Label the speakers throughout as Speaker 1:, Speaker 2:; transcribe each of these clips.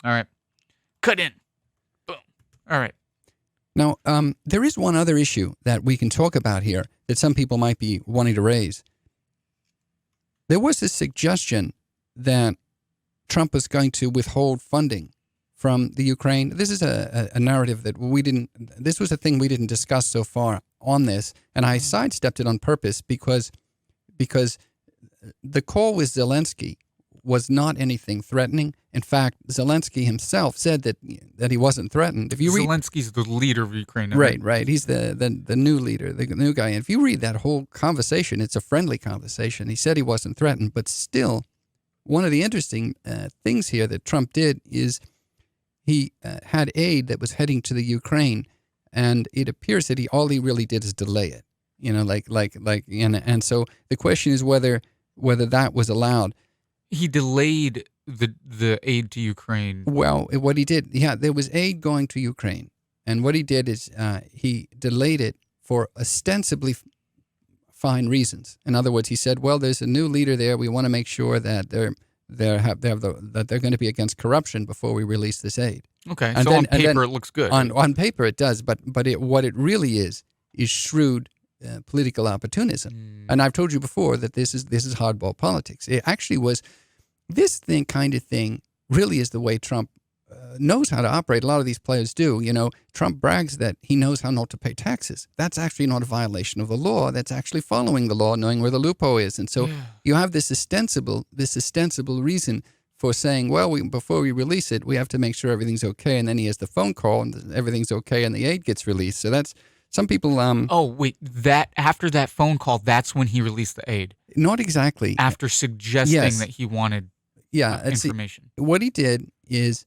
Speaker 1: All right. Cut in. Boom. All right.
Speaker 2: Now, there is one other issue that we can talk about here that some people might be wanting to raise. There was this suggestion that Trump was going to withhold funding from the Ukraine. This is a narrative that this was a thing we didn't discuss so far on this, and I sidestepped it on purpose because the call with Zelensky was not anything threatening. In fact, Zelensky himself said that he wasn't threatened. If you read,
Speaker 1: Zelensky's the leader of Ukraine.
Speaker 2: Right. He's the new leader, the new guy. And if you read that whole conversation, it's a friendly conversation. He said he wasn't threatened, but still, one of the interesting things here that Trump did is he had aid that was heading to the Ukraine, and it appears that all he really did is delay it. And so the question is whether that was allowed.
Speaker 1: He delayed the aid to Ukraine.
Speaker 2: Well, what he did, there was aid going to Ukraine, and what he did is he delayed it for ostensibly fine reasons. In other words, he said, "Well, there's a new leader there. We want to make sure that that they're going to be against corruption before we release this aid."
Speaker 1: Okay, and so on paper it looks good.
Speaker 2: On paper it does, but what it really is shrewd political opportunism. And I've told you before that this is hardball politics. It actually was. This kind of thing really is the way Trump knows how to operate. A lot of these players do. Trump brags that he knows how not to pay taxes. That's actually not a violation of the law. That's actually following the law, knowing where the loophole is. And so you have this ostensible reason for saying, well, before we release it, we have to make sure everything's okay. And then he has the phone call and everything's okay and the aid gets released. So that's some people.
Speaker 1: Oh, wait, after that phone call, that's when he released the aid?
Speaker 2: Not exactly.
Speaker 1: After suggesting that he wanted information.
Speaker 2: What he did is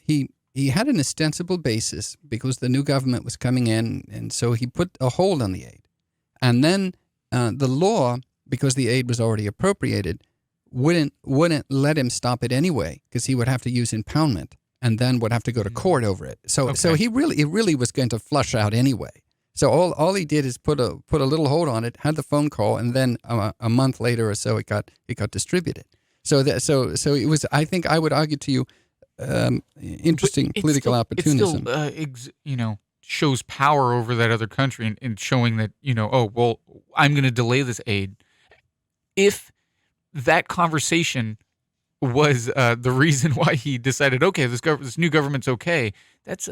Speaker 2: he had an ostensible basis because the new government was coming in, and so he put a hold on the aid. And then the law, because the aid was already appropriated, wouldn't let him stop it anyway, because he would have to use impoundment and then would have to go to court over it. So it really was going to flush out anyway. So all he did is put a little hold on it, had the phone call, and then a month later or so it got distributed. So it was. I think I would argue to you, interesting political opportunism.
Speaker 1: It still, shows power over that other country and showing that I'm going to delay this aid. If that conversation was the reason why he decided, okay, this new government's okay, that's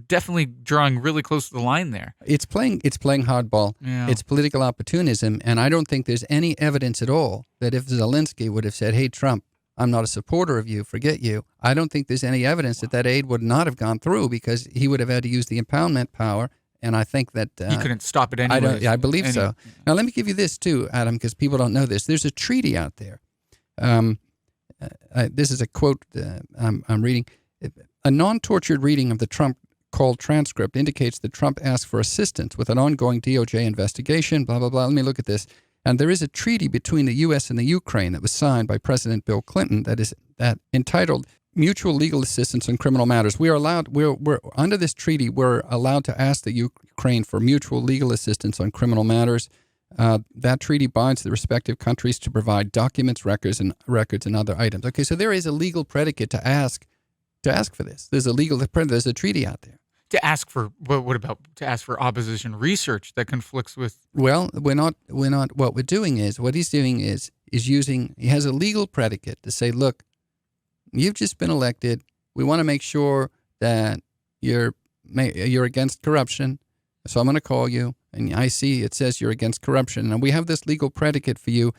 Speaker 1: definitely drawing really close to the line there.
Speaker 2: It's playing hardball.
Speaker 1: Yeah.
Speaker 2: It's political opportunism, and I don't think there's any evidence at all that if Zelensky would have said, "Hey, Trump, I'm not a supporter of you, forget you," I don't think there's any evidence that aid would not have gone through, because he would have had to use the impoundment power, and I think that
Speaker 1: he couldn't stop it anyway.
Speaker 2: I believe so. Now, let me give you this too, Adam, because people don't know this. There's a treaty out there. This is a quote I'm reading. A non-tortured reading of the Trump call transcript indicates that Trump asked for assistance with an ongoing DOJ investigation, blah, blah, blah. Let me look at this. And there is a treaty between the U.S. and the Ukraine that was signed by President Bill Clinton that entitled Mutual Legal Assistance on Criminal Matters. We're under this treaty, we're allowed to ask the Ukraine for mutual legal assistance on criminal matters. That treaty binds the respective countries to provide documents, records, and other items. Okay, so there is a legal predicate to ask for this. There's a treaty out there.
Speaker 1: To ask for, what about to ask for opposition research that conflicts with?
Speaker 2: Well, we're not. What he's doing is he has a legal predicate to say, look, you've just been elected. We want to make sure that you're against corruption. So I'm going to call you, and I see it says you're against corruption, and we have this legal predicate for you,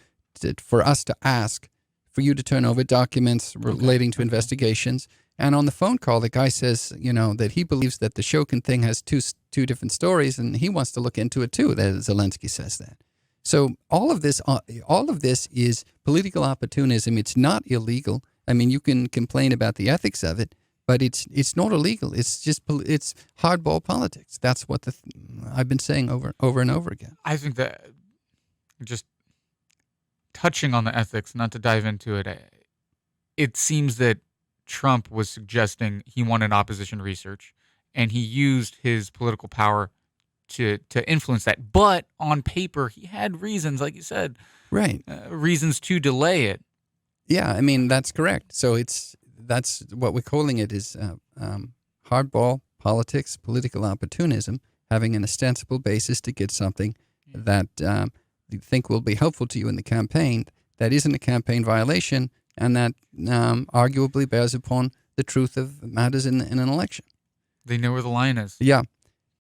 Speaker 2: for us to ask for you to turn over documents relating to investigations. And on the phone call, the guy says, that he believes that the Shokin thing has two different stories, and he wants to look into it too. That Zelensky says that. So all of this is political opportunism. It's not illegal. I mean, you can complain about the ethics of it, but it's not illegal. It's hardball politics. That's what I've been saying over and over again.
Speaker 1: I think that, just touching on the ethics, not to dive into it, it seems that Trump was suggesting he wanted opposition research, and he used his political power to influence that. But on paper, he had reasons, like you said,
Speaker 2: right?
Speaker 1: Reasons to delay it.
Speaker 2: Yeah, I mean, that's correct. So that's what we're calling it is hardball politics, political opportunism, having an ostensible basis to get something that you think will be helpful to you in the campaign that isn't a campaign violation and that arguably bears upon the truth of matters in an election.
Speaker 1: They know where the line is.
Speaker 2: Yeah.